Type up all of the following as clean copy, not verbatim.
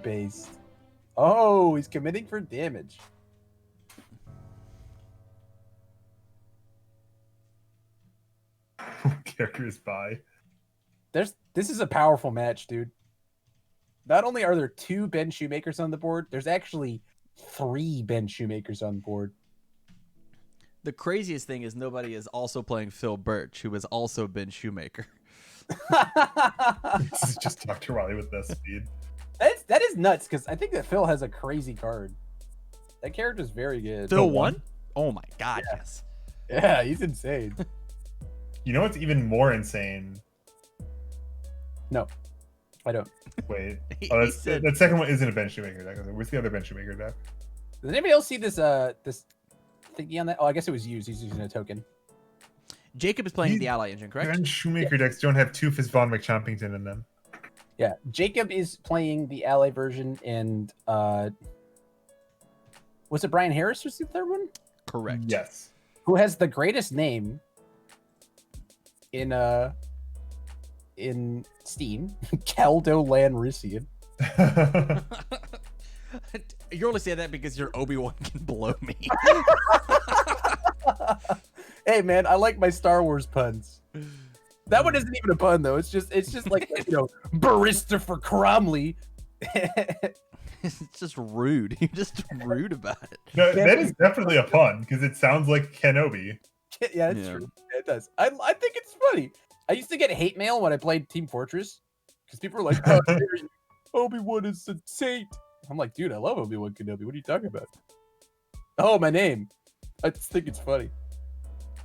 based. Oh, he's committing for damage. Characters by. This is a powerful match, dude. Not only are there 2 Ben Shoemakers on the board, there's actually 3 Ben Shoemakers on board. The craziest thing is nobody is also playing Phil Birch, who has also been Shoemaker. This is just Dr. Wily with this speed. That is nuts, because I think that Phil has a crazy card. That character's very good. Phil won? Oh my god, Yeah. yes. Yeah, he's insane. You know what's even more insane? No, I don't. Wait. He Oh, said- that second one isn't a Ben Shoemaker deck. Where's the other Ben Shoemaker deck? Does anybody else see this this thingy on that? Oh, I guess it was used. He's using a token. Jacob is playing the Ally engine, correct? Ben Shoemaker decks don't have Toofus Von McChompington in them. Yeah, Jacob is playing the ally version, and was it Brian Harris was the third one? Correct. Yes. Who has the greatest name in Steam? Caldo Lanrissian. You're only saying that because your Obi-Wan can blow me. Hey man, I like my Star Wars puns. That one isn't even a pun though. It's just like barista for Cromley. It's just rude. You're just rude about it. No, that is definitely a pun because it sounds like Kenobi. Yeah, it's true. It does. I think it's funny. I used to get hate mail when I played Team Fortress because people were like, "Oh, Obi-Wan is a saint." I'm like, dude, I love Obi-Wan Kenobi. What are you talking about? Oh, my name. I just think it's funny.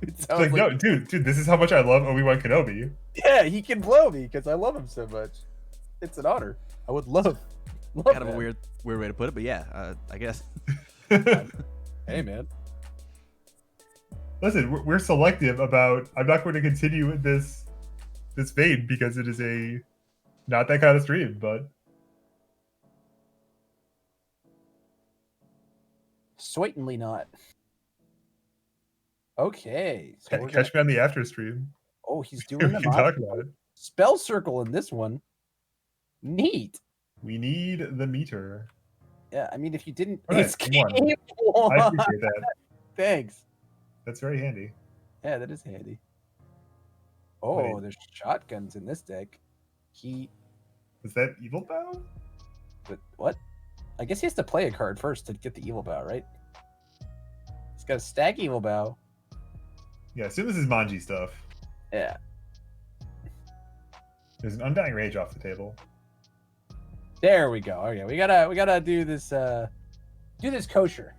It sounds Like, no, dude, this is how much I love Obi-Wan Kenobi. Yeah, he can blow me because I love him so much. It's an honor. I would love Kind of that. a weird way to put it, but yeah, I guess. Hey, man. Listen, we're selective about. I'm not going to continue with this vein because it is a not that kind of stream. But Certainly not. Okay. So we're catch me on the after stream. Oh, he's We doing the can talk about it. spell circle in this one. Neat. We need the meter. Yeah, I mean, if you didn't, All right, escape one. I appreciate that. Thanks. That's very handy. Yeah, that is handy. Oh, Wait. there's shotguns in this deck. Is that Evil Bow? But what? I guess he has to play a card first to get the evil bow, right? He's got to stack evil bow. Yeah, assume this is Manji stuff. Yeah. There's an Undying Rage off the table. There we go. Okay, we gotta do this kosher.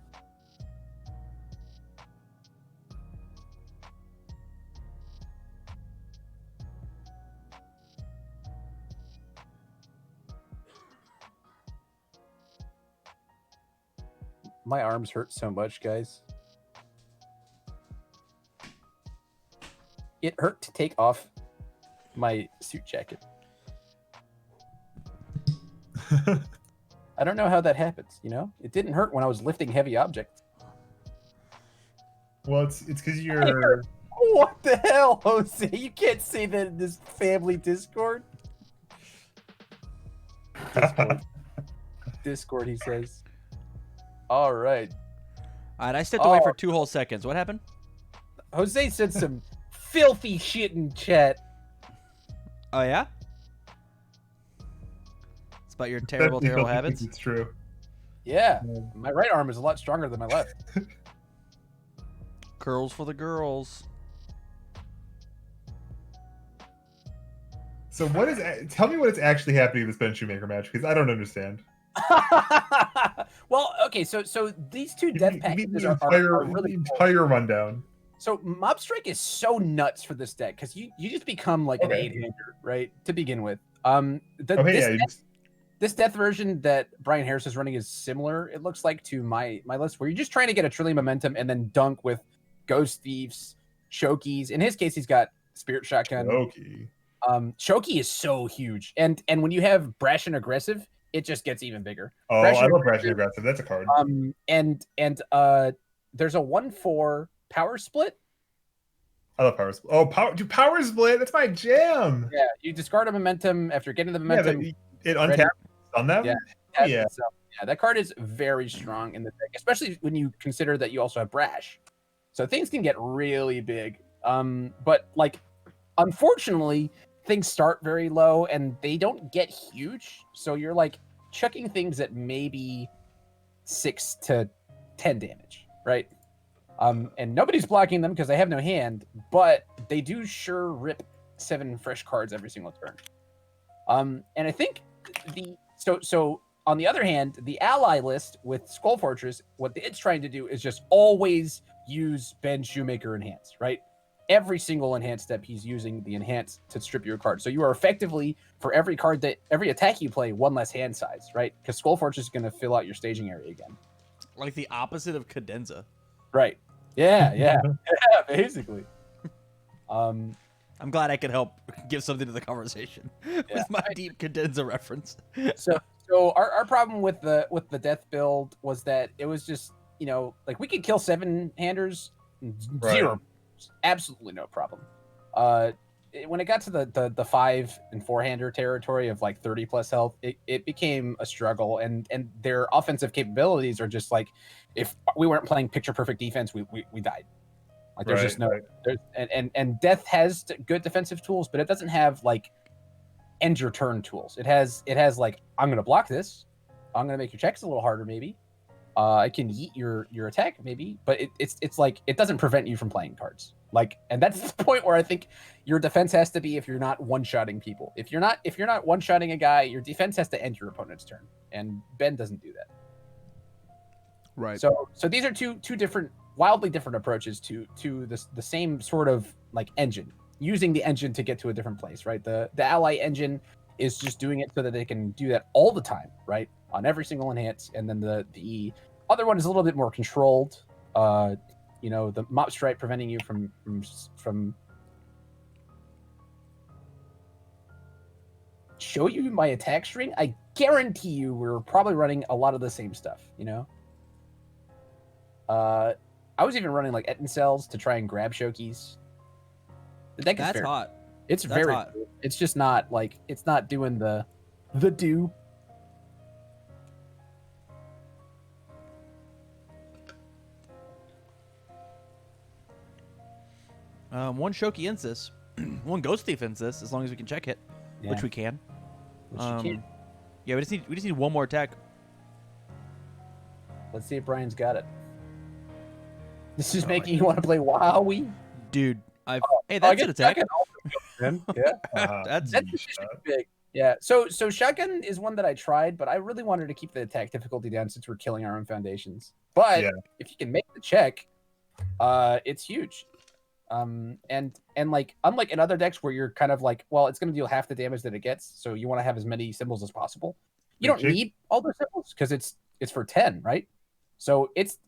My arms hurt so much, guys. It hurt to take off my suit jacket. I don't know how that happens, you know? It didn't hurt when I was lifting heavy objects. Well, it's because you're. What the hell, Jose? You can't say that in this family Discord. Discord, he says. All right. All right, I stepped away for 2 whole seconds. What happened? Jose said some filthy shit in chat. Oh, yeah? It's about your terrible, terrible habits? It's true. Yeah. My right arm is a lot stronger than my left. Curls for the girls. So tell me what is actually happening in this Ben Shoemaker match because I don't understand. Well, okay, so these two Give death me packages the are really cool. entire rundown. So Mob Strike is so nuts for this deck because you just become like an 8-hander, right? To begin with. This death version that Brian Harris is running is similar, it looks like, to my list, where you're just trying to get a trillion momentum and then dunk with Ghost Thieves, Shokies. In his case, he's got Spirit Shotgun. Shoki is so huge. And when you have Brash and Aggressive, it just gets even bigger. Oh, I love Brash and Aggressive. That's a card. And there's a 1/4 power split. I love power split. Oh, power split. That's my jam. Yeah, you discard a momentum after getting the momentum. Yeah, it untaps on them. Yeah, test Yeah. itself. Yeah, that card is very strong in the deck, especially when you consider that you also have Brash. So things can get really big. But like, unfortunately, things start very low and they don't get huge. So you're like chucking things at maybe 6 to 10 damage, right? And nobody's blocking them because they have no hand, but they do sure rip 7 fresh cards every single turn. And I think so on the other hand, the ally list with Skull Fortress, what it's trying to do is just always use Ben Shoemaker Enhance, right? Every single enhance step, he's using the enhance to strip your card. So you are effectively, for every attack you play, 1 less hand size, right? Because Skull Fortress is going to fill out your staging area again. Like the opposite of cadenza. Right. Yeah, basically. I'm glad I could help give something to the conversation with my deep cadenza reference. So our problem with the death build was that it was just, like we could kill 7-handers, zero, absolutely no problem. When it got to the 5 and 4-hander territory of like 30 plus health, it became a struggle, and their offensive capabilities are just like, if we weren't playing picture perfect defense, we died. Like there's just no, and death has good defensive tools, but it doesn't have like end your turn tools. It has like, I'm gonna block this, I'm gonna make your checks a little harder maybe, I can yeet your attack maybe, but it's like it doesn't prevent you from playing cards. Like, and that's the point where I think your defense has to be, if you're not one-shotting people. If you're not one-shotting a guy, your defense has to end your opponent's turn, and Ben doesn't do that. Right. So these are two different, wildly different approaches to the same sort of like engine, using the engine to get to a different place, right? The ally engine is just doing it so that they can do that all the time, right? On every single enhance, and then the other one is a little bit more controlled. The mop stripe preventing you from show you my attack string. I guarantee you we're probably running a lot of the same stuff, I was even running like Etten cells to try and grab Shokies. The deck is hot. It's That's very hot. It's just not like, it's not doing the do. One Shoki ends this. One Ghost Thief ends this, as long as we can check it, which we can. Yeah, we just need one more attack. Let's see if Brian's got it. This is making you want to play Wowie? Dude, hey, that's an attack. Yeah. That's big. Yeah. So shotgun is one that I tried, but I really wanted to keep the attack difficulty down since we're killing our own foundations. But if you can make the check, it's huge. And like, unlike in other decks where you're kind of like, well, it's going to deal half the damage that it gets, so you want to have as many symbols as possible. You don't need all the symbols because it's for 10, right? So it's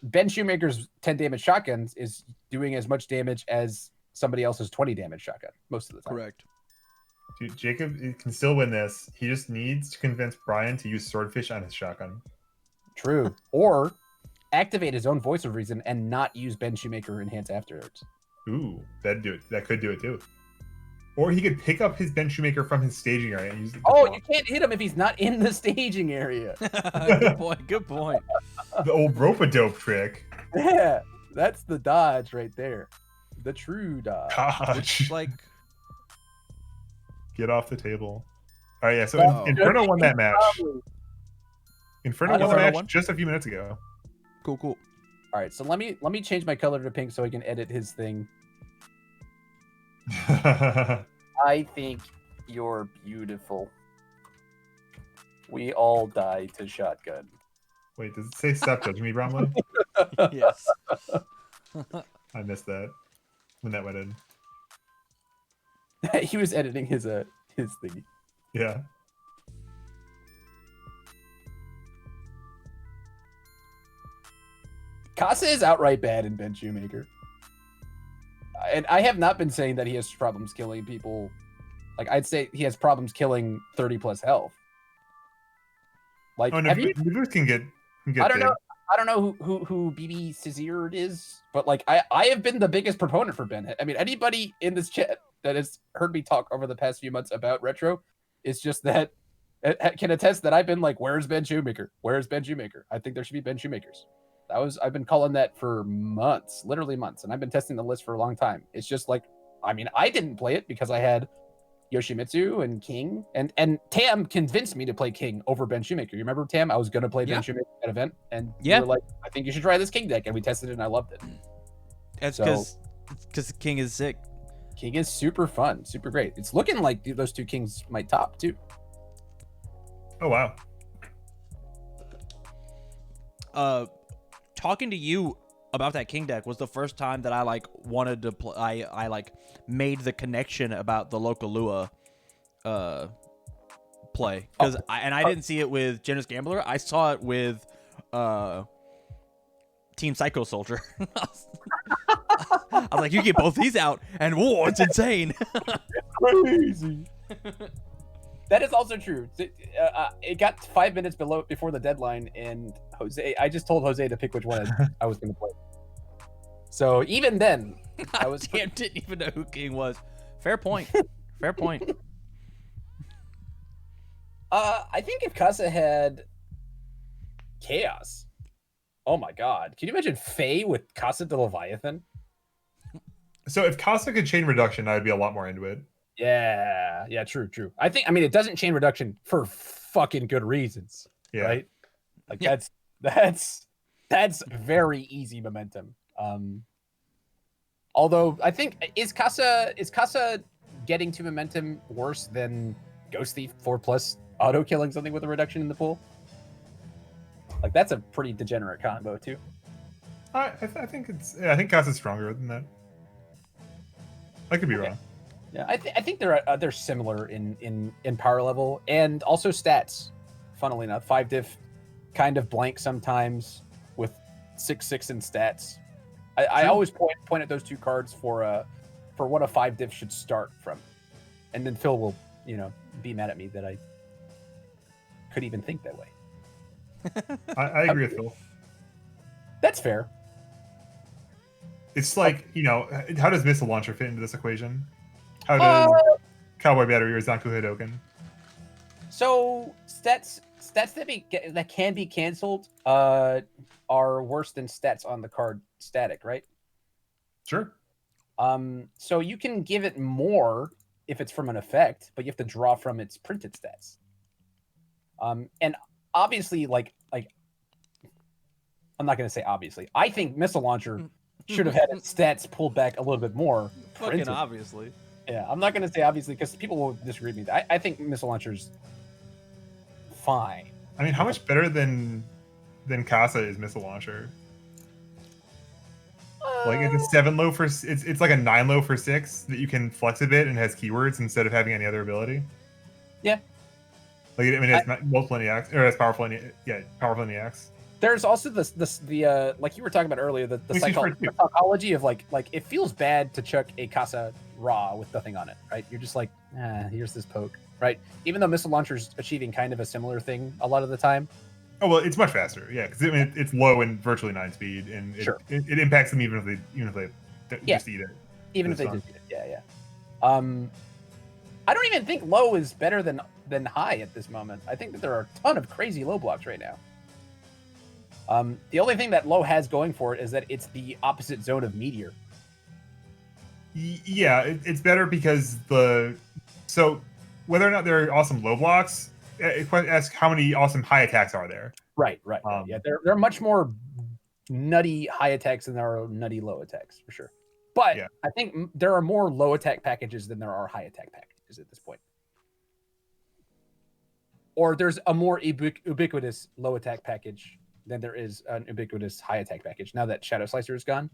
Ben Shoemaker's 10 damage shotguns is doing as much damage as somebody else's 20 damage shotgun most of the time. correct. Dude, Jacob can still win this. He just needs to convince Brian to use Swordfish on his shotgun. True. Or activate his own voice of reason and not use Ben Shoemaker Enhance afterwards. Ooh, that'd do it. That could do it too. Or he could pick up his Ben Shoemaker from his staging area and use it. Oh, you can't hit him if he's not in the staging area. Good point. Good point. The old rope-a-dope trick. Yeah, that's the dodge right there. The true dodge. Gosh. Like, Get off the table. All right, yeah. So Inferno won that match. Inferno won the match just a few minutes ago. cool. All right, so let me change my color to pink so I can edit his thing. I think you're beautiful. We all die to shotgun. Wait, does it say Septa? Jimmy Bromley? Yes. I missed that when that went in. He was editing his thingy. Yeah. Casa is outright bad in Ben Shoemaker. And I have not been saying that he has problems killing people. Like, I'd say he has problems killing 30 plus health. Like, Oh, no, Navus can get I don't there. know. I don't know who BB Cizir is, but like I have been the biggest proponent for Ben. I mean, anybody in this chat that has heard me talk over the past few months about retro, it's just that can attest that I've been like, where's Ben Shoemaker? Where's Ben Shoemaker? I think there should be Ben Shoemakers. I've been calling that for months, literally months, and I've been testing the list for a long time. It's just like, I mean, I didn't play it because I had Yoshimitsu and King, and Tam convinced me to play King over Ben Shoemaker. You remember, Tam? I was gonna play Ben Shoemaker at an event, and you were like, I think you should try this King deck, and we tested it, and I loved it. That's because King is sick. King is super fun, super great. It's looking like those two Kings might top too. Oh wow. Talking to you about that King deck was the first time that I like wanted to play. I like made the connection about the local Lua play because I didn't see it with Generous Gambler. I saw it with Team Psycho Soldier. I was like, you get both these out, and whoa, it's insane. Crazy. That is also true. It got 5 minutes before the deadline, and I just told Jose to pick which one I was going to play. So even then, I was didn't even know who King was. Fair point. Fair point. I think if Casa had Chaos, oh my God, can you imagine Faye with Casa de Leviathan? So if Casa could chain reduction, I'd be a lot more into it. Yeah, true. I mean, it doesn't chain reduction for fucking good reasons, right? Like that's very easy momentum. Although I think is Casa getting to momentum worse than Ghost Thief 4+ auto killing something with a reduction in the pool? Like that's a pretty degenerate combo too. I think I think Casa's stronger than that. I could be wrong. Yeah, I think they're similar in power level and also stats. Funnily enough, 5 diff kind of blank sometimes with 6/6 in stats. I always point at those two cards for what a 5 diff should start from, and then Phil will be mad at me that I could even think that way. I agree with Phil. That's fair. It's like how does Missile Launcher fit into this equation? How does Cowboy Battery or Zanku Hidoken? So stats that can be canceled are worse than stats on the card static, right? Sure. So you can give it more if it's from an effect, but you have to draw from its printed stats. And obviously, like I'm not going to say obviously. I think Missile Launcher should have had its stats pulled back a little bit more. Fucking obviously. Yeah, I'm not going to say obviously because people will disagree with me. I think Missile Launcher's fine. I mean, how much better than Casa is Missile Launcher? Like it's a 7 low for it's like a 9 low for 6 that you can flex a bit and has keywords instead of having any other ability. Yeah. Like I mean, it's multiple in the X, or it's powerful in the X. There's also the like you were talking about earlier, the psychology of like it feels bad to chuck a Casa raw with nothing on it, right? You're just like, here's this poke, right? Even though Missile Launcher's achieving kind of a similar thing a lot of the time. Oh well, it's much faster, yeah, because I mean it's low and virtually 9 speed, and it impacts them even if they just eat it. Even if they just eat it, yeah. I don't even think low is better than high at this moment. I think that there are a ton of crazy low blocks right now. The only thing that low has going for it is that it's the opposite zone of Meteor. Yeah, it's better because so whether or not there are awesome low blocks, ask how many awesome high attacks are there. Right. Yeah, there are much more nutty high attacks than there are nutty low attacks for sure. But I think there are more low attack packages than there are high attack packages at this point. Or there's a more ubiquitous low attack package than there is an ubiquitous high attack package now that Shadow Slicer is gone.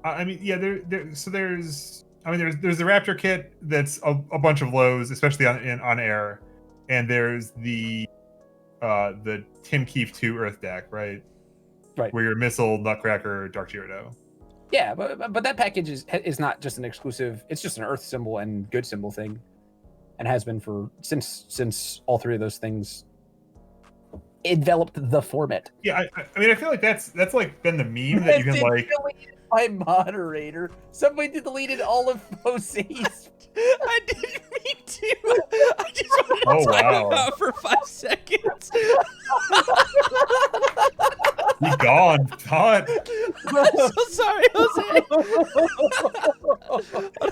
I mean, yeah, there's the Raptor kit that's a bunch of lows, especially on air, and there's the Tim Keefe 2 Earth deck, right? Right. Where you're Missile, Nutcracker, Dark Gyarados. Yeah, but that package is not just an exclusive. It's just an Earth symbol and good symbol thing, and has been since all three of those things enveloped the format. Yeah, I mean, I feel like that's like been the meme that you can like. My moderator. Somebody deleted all of Jose's. I didn't mean to. I just wanted Oh, wow. Out for 5 seconds. He gone. Todd. I'm so sorry, Jose.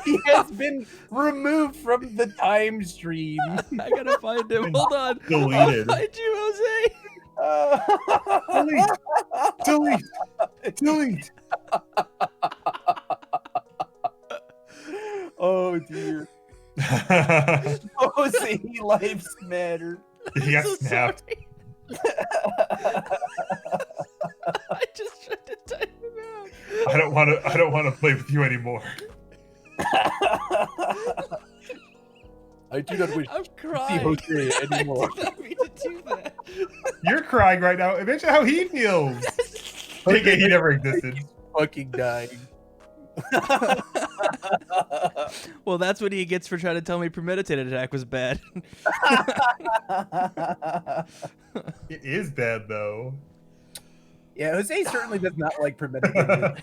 He has been removed from the time stream. I gotta find him. Hold on. Deleted. I'll find you, Jose. Delete. Oh dear. Jose, lives matter. He got So snapped. sorry. I just tried to type him out. I don't want to play with you anymore. I do not wish I'm to see crying. Jose anymore. I did not mean to do that. You're crying right now. Imagine how he feels. Okay, he never existed. Fucking dying. Well, that's what he gets for trying to tell me premeditated attack was bad. It is bad though. Yeah, Jose certainly does not like premeditated.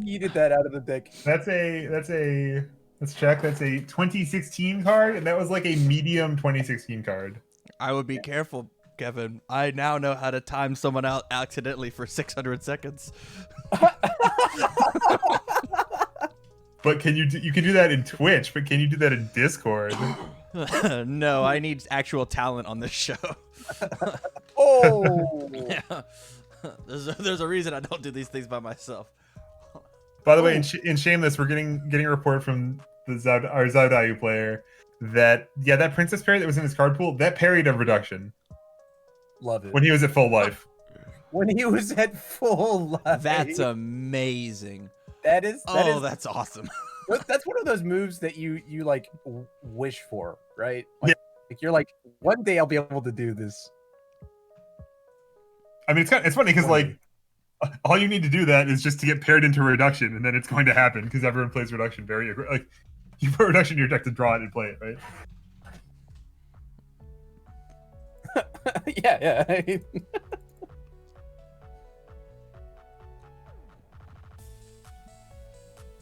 He did that out of the deck. Let's check. That's a 2016 card, and that was like a medium 2016 card. I would be careful, Kevin. I now know how to time someone out accidentally for 600 seconds. But you can do that in Twitch, but can you do that in Discord? No, I need actual talent on this show. Oh! Yeah. There's a reason I don't do these things by myself. By the way, in Shameless, we're getting a report from our Zaudayu player that that Princess parry that was in his card pool, that parried a reduction Love it. when he was at full life. When he was at full life. That's amazing. That's awesome. That's one of those moves that you like wish for, right? Like you're like, one day I'll be able to do this. I mean, it's funny because like all you need to do that is just to get paired into a reduction, and then it's going to happen because everyone plays reduction very like you put reduction in your deck to draw it and play it, right? Yeah.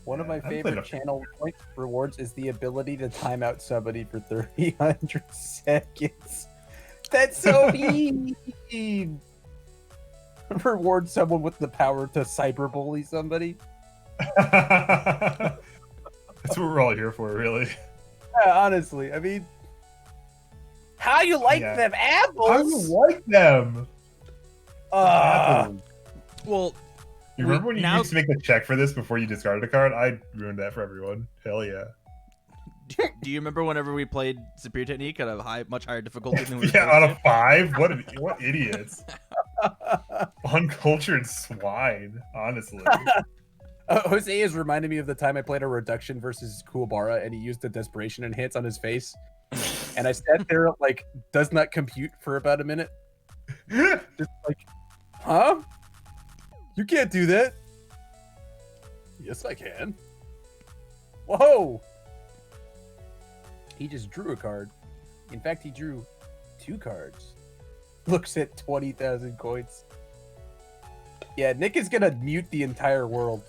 One of my favorite channel point rewards is the ability to time out somebody for 300 seconds. That's so mean. Reward someone with the power to cyberbully somebody. That's what we're all here for, really. Yeah, honestly, I mean, how you like them apples? How you like them? Well, you remember when you used to make the check for this before you discarded a card? I ruined that for everyone. Hell yeah. Do you remember whenever we played Superior Technique at a much higher difficulty than we were on a 5? What idiots. Uncultured swine, honestly. Jose is reminding me of the time I played a reduction versus Kuwabara and he used the desperation enhance on his face. And I sat there like, does not compute for about a minute. Just like, huh? You can't do that. Yes, I can. Whoa! He just drew a card. In fact, he drew 2 cards. Looks at 20,000 coins. Yeah, Nick is gonna mute the entire world.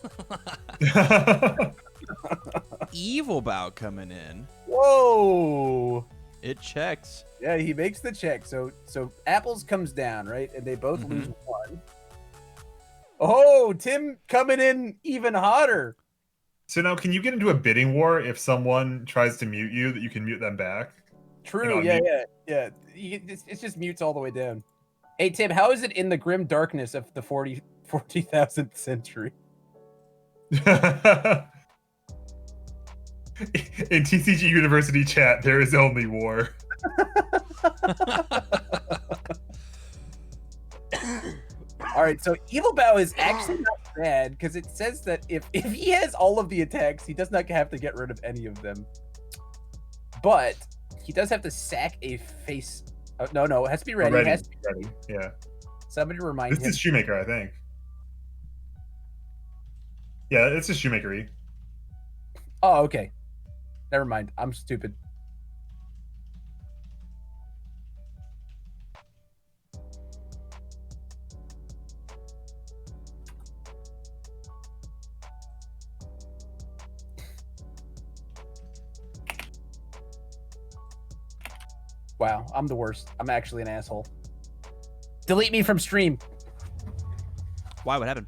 Evil Bow coming in. Whoa! It checks. Yeah, he makes the check. So Apples comes down, right? And they both lose 1. Oh, Tim coming in even hotter. So now, can you get into a bidding war if someone tries to mute you, that you can mute them back? True, yeah. It just mutes all the way down. Hey, Tim, how is it in the grim darkness of the 40,000th century? In TCG University chat, there is only war. All right, so Evil Bow is actually not bad because it says that if he has all of the attacks, he does not have to get rid of any of them. But he does have to sack a face. Oh, no, it has to be ready. It has to be ready. Yeah. Somebody remind him. This is Shoemaker, I think. Yeah, it's a Shoemaker-y. Oh, okay. Never mind. I'm stupid. Wow, I'm the worst. I'm actually an asshole. Delete me from stream. Why? What happened?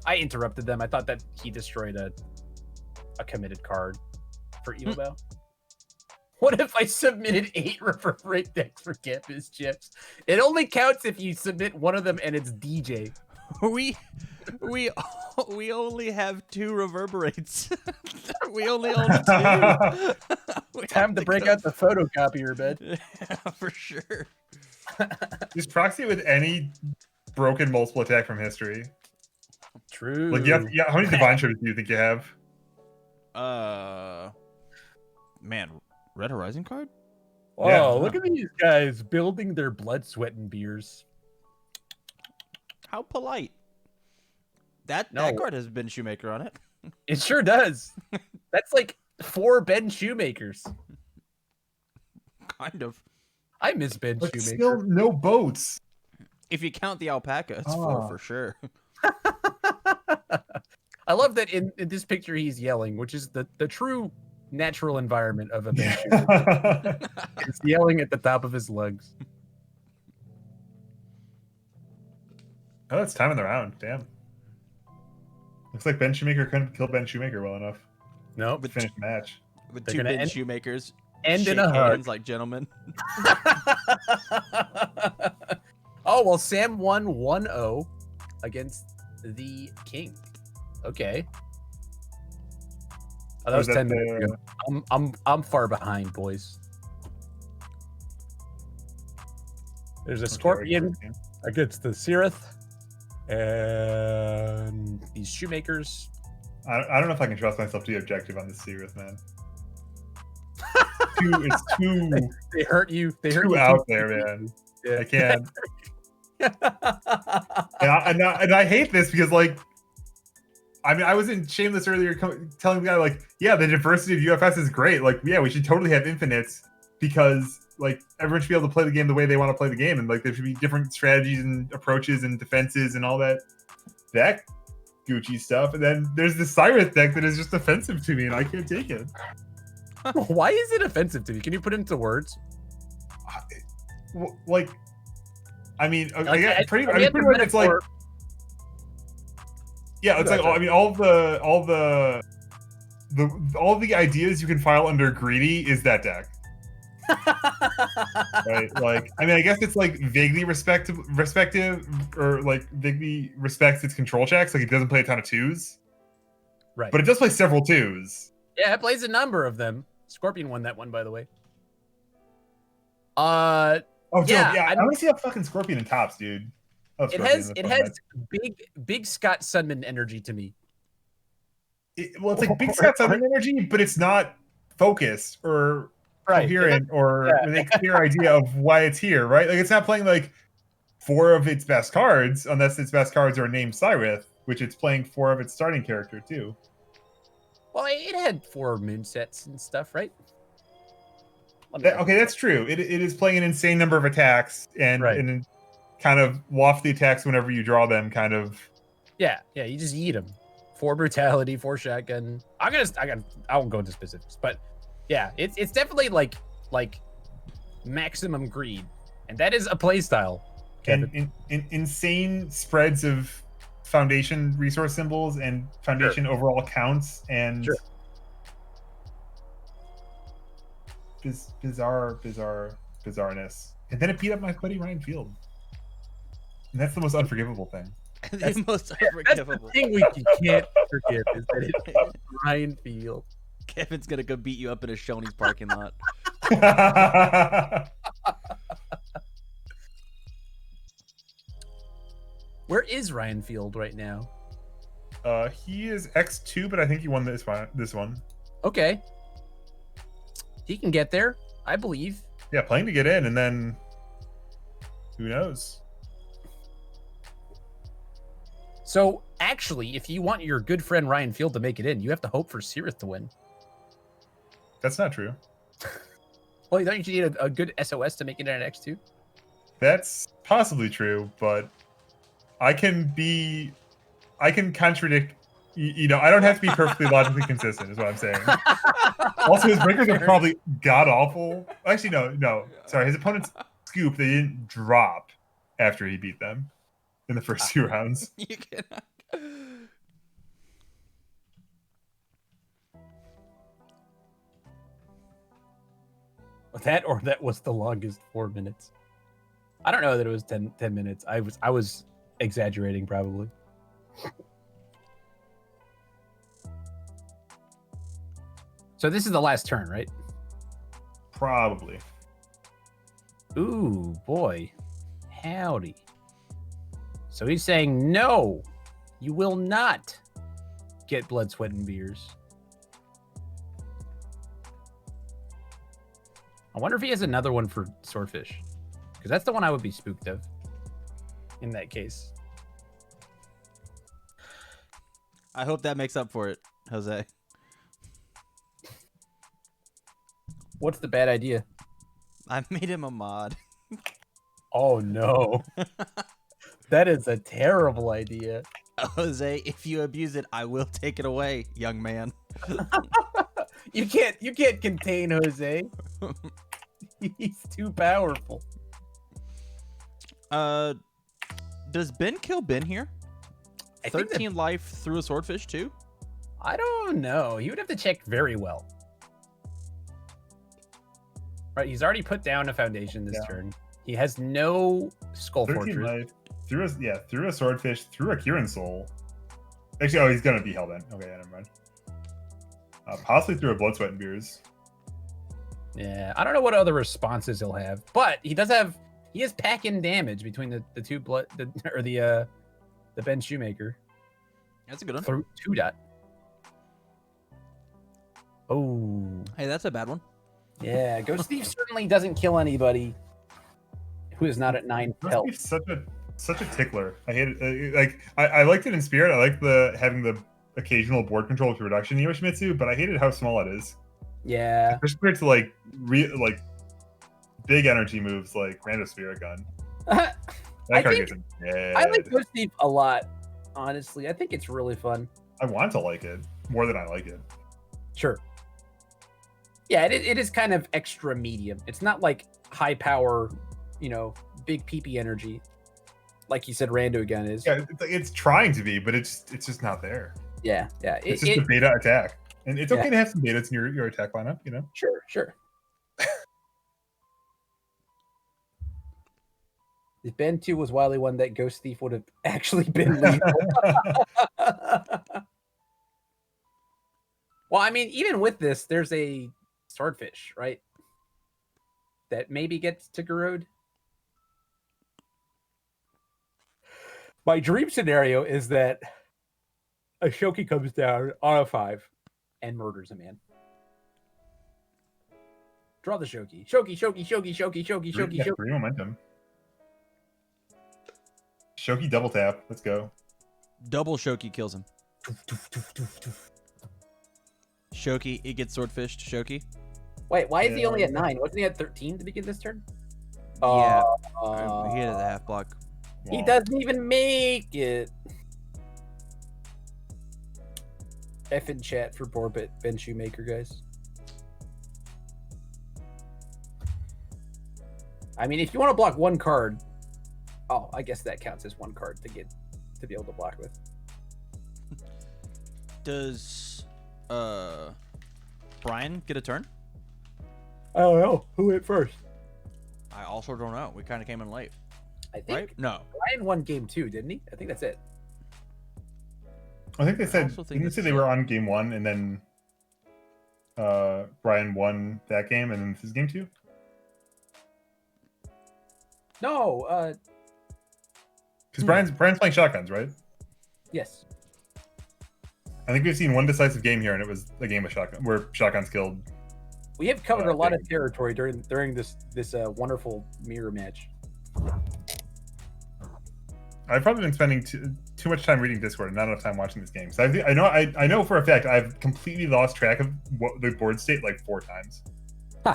I interrupted them. I thought that he destroyed a committed card for Evo. What if I submitted 8 reverberate decks for campus chips? It only counts if you submit one of them and it's DJ. We only have 2 reverberates. We only own 2. Time to break out the photocopier, bed. Yeah, for sure. Just proxy with any broken multiple attack from history. True. Like, yeah. How many divine shards do you think you have? Man, Red Horizon card? Oh, Yeah. look at these guys building their blood, sweat, and beers. How polite. That card has been Shoemaker on it. It sure does. That's like 4 Ben Shoemakers. Kind of. I miss Ben But Shoemaker. still no boats. If you count the alpaca, it's 4 for sure. I love that in this picture he's yelling, which is the true natural environment of a Ben Shoemaker. He's yelling at the top of his lungs. Oh, it's time in the round. Damn. Looks like Ben Shoemaker couldn't kill Ben Shoemaker well enough Nope. to finish the match. With They're 2 gonna Ben end- Shoemakers. End in shake a hug. hands like gentlemen. Oh, well, Sam won 1-0 against the King. Okay. Oh, that was 10 minutes ago. I'm far behind, boys. There's a Scorpion against the Sirith. And these Shoemakers. I don't know if I can trust myself to be objective on this series, man. It's too They hurt you. They hurt too you out there, man. Yeah. I can't. And I hate this because, like, I mean, I was in Shameless earlier telling the guy, like, yeah, the diversity of UFS is great. Like, yeah, we should totally have infinites because, like, everyone should be able to play the game the way they want to play the game. And, like, there should be different strategies and approaches and defenses and all that Gucci stuff. And then there's the Cyrus deck that is just offensive to me and I can't take it. Why is it offensive to me? Can you put it into words? Like, I mean, pretty much it's like, yeah, it's like, I mean, all the ideas you can file under greedy is that deck. Right? Like, I mean, I guess it's like vaguely respective, or like vaguely respects its control checks. Like, it doesn't play a ton of 2s, Right? but it does play several 2s. Yeah, it plays a number of them. Scorpion won that one, by the way. Oh, yeah, yeah. I want to see a fucking Scorpion in tops, dude. It has big Scott Sunman energy to me. It's like big Scott Sunman energy, but it's not focused or coherent or with a clear idea of why it's here, right? Like, it's not playing like 4 of its best cards, unless its best cards are named Cyrith, which it's playing 4 of its starting character too. Well, it had 4 moon sets and stuff, right? Okay, that's true. It is playing an insane number of attacks and kind of waft the attacks whenever you draw them. Kind of. Yeah. You just eat them. 4 brutality, 4 shotgun. I won't go into specifics, but yeah, it's definitely like maximum greed, and that is a play style. And insane spreads of foundation resource symbols and foundation overall counts and bizarreness. And then it beat up my buddy Ryan Field. And that's the most unforgivable thing. That's the most unforgivable. That's the thing you can't forgive is that it beat up Ryan Field. Kevin's gonna go beat you up in a Shoney's parking lot. Where is Ryan Field right now? He is X2, but I think he won this one. Okay. He can get there, I believe. Yeah, playing to get in, and then who knows? So, actually, if you want your good friend Ryan Field to make it in, you have to hope for Sirith to win. That's not true. Well, don't you need a good SOS to make it in at X2? That's possibly true, but I can contradict I don't have to be perfectly logically consistent, is what I'm saying. Also, his breakers are probably god awful. Actually, no. Sorry, his opponents scoop. They didn't drop after he beat them in the first 2 rounds. You cannot. That was the longest 4 minutes. I don't know that it was 10 minutes. I was exaggerating probably. So this is the last turn, right? Probably. Ooh, boy. Howdy. So he's saying, no, you will not get blood, sweat, and beers. I wonder if he has another one for swordfish. Because that's the one I would be spooked of in that case. I hope that makes up for it, Jose. What's the bad idea? I made him a mod. Oh, no. That is a terrible idea. Jose, if you abuse it, I will take it away, young man. You can't contain Jose. He's too powerful. Does Ben kill Ben here? 13 life through a swordfish too? I don't know. He would have to check very well. Right, he's already put down a foundation this turn. He has no skull 13 fortress. life through a swordfish, through a Kieran soul. Actually, he's gonna be hellbent. Okay, never mind. Possibly through a blood, sweat, and beers. Yeah, I don't know what other responses he'll have, but he is packing damage between the two blood the Ben Shoemaker. That's a good one. Through 2 dot. Oh, Hey, that's a bad one. yeah. Ghost Thief certainly doesn't kill anybody who is not at 9 health. He's such a tickler. I hate it. I liked it in Spirit. I like having the occasional board control for reduction in Yoshimitsu, but I hated how small it is. Yeah. Especially to big energy moves like Rando Spirit Gun. That card gets dead. I like Ghost Thief a lot, honestly. I think it's really fun. I want to like it more than I like it. Sure. Yeah, it is kind of extra medium. It's not like high power, big PP energy, like you said Rando again is. Yeah, it's trying to be, but it's just not there. Yeah. It's just a beta attack. And it's okay to have some betas in your attack lineup, Sure. If Ben 2 was Wily one, that Ghost Thief would have actually been lethal. Well, I mean, even with this, there's a swordfish, right? That maybe gets to Garode. My dream scenario is that a Shoki comes down on a 5 and murders a man. Draw the Shoki. Shoki. Free momentum. Shoki double tap. Let's go. Double Shoki kills him. Shoki, it gets swordfished. Shoki. Wait, why is he only at 9? Wasn't he at 13 to begin this turn? Yeah. He hit the half block. He doesn't even make it. F in chat for poor Ben Shoemaker, guys. I mean, if you want to block 1 card, I guess that counts as 1 card to be able to block with. Does Brian get a turn? I don't know. Who hit first? I also don't know. We kind of came in late. I think Right? No. Brian won game 2, didn't he? I think that's it. I think they said they were on game 1 and then Brian won that game and then this is game 2. No, because Brian's playing shotguns, right? Yes. I think we've seen 1 decisive game here, and it was a game of shotgun where shotguns killed. We have covered a lot of territory during this wonderful mirror match. I've probably been spending too much time reading Discord and not enough time watching this game. So I know for a fact I've completely lost track of what the board state like 4 times. Huh.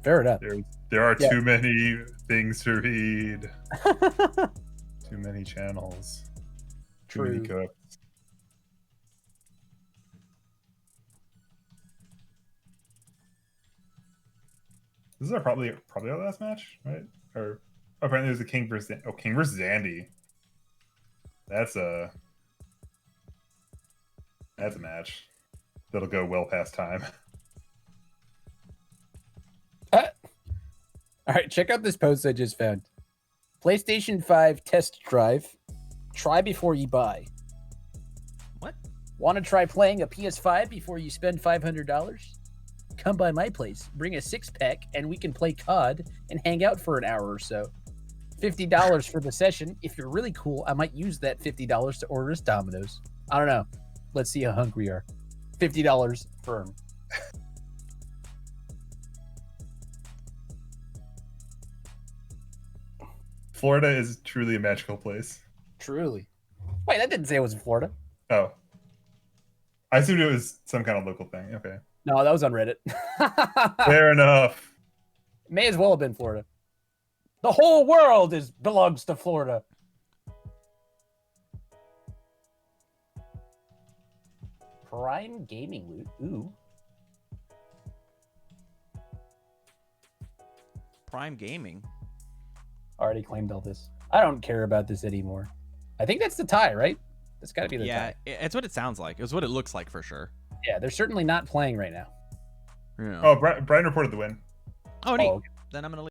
Fair enough. There are too many things to read. Too many channels. Too many cooks. This is probably our last match, right? Or apparently there's a King versus Zandy. That's a match that'll go well past time. All right, check out this post I just found. PlayStation 5 test drive. Try before you buy. What? Want to try playing a PS5 before you spend $500? Come by my place, bring a 6-pack, and we can play COD and hang out for an hour or so. $50 for the session. If you're really cool, I might use that $50 to order us Domino's. I don't know. Let's see how hungry we are. $50 firm. Florida is truly a magical place. Truly. Wait, that didn't say it was in Florida. Oh. I assumed it was some kind of local thing. Okay. No, that was on Reddit. Fair enough. May as well have been Florida. The whole world belongs to Florida. Prime gaming loot. Ooh. Prime Gaming. Already claimed all this. I don't care about this anymore. I think that's the tie, right? That's got to be the tie. Yeah, it's what it sounds like. It's what it looks like for sure. Yeah, they're certainly not playing right now. Yeah. Oh, Brian reported the win. Oh, neat. Oh, okay. Then I'm gonna leave.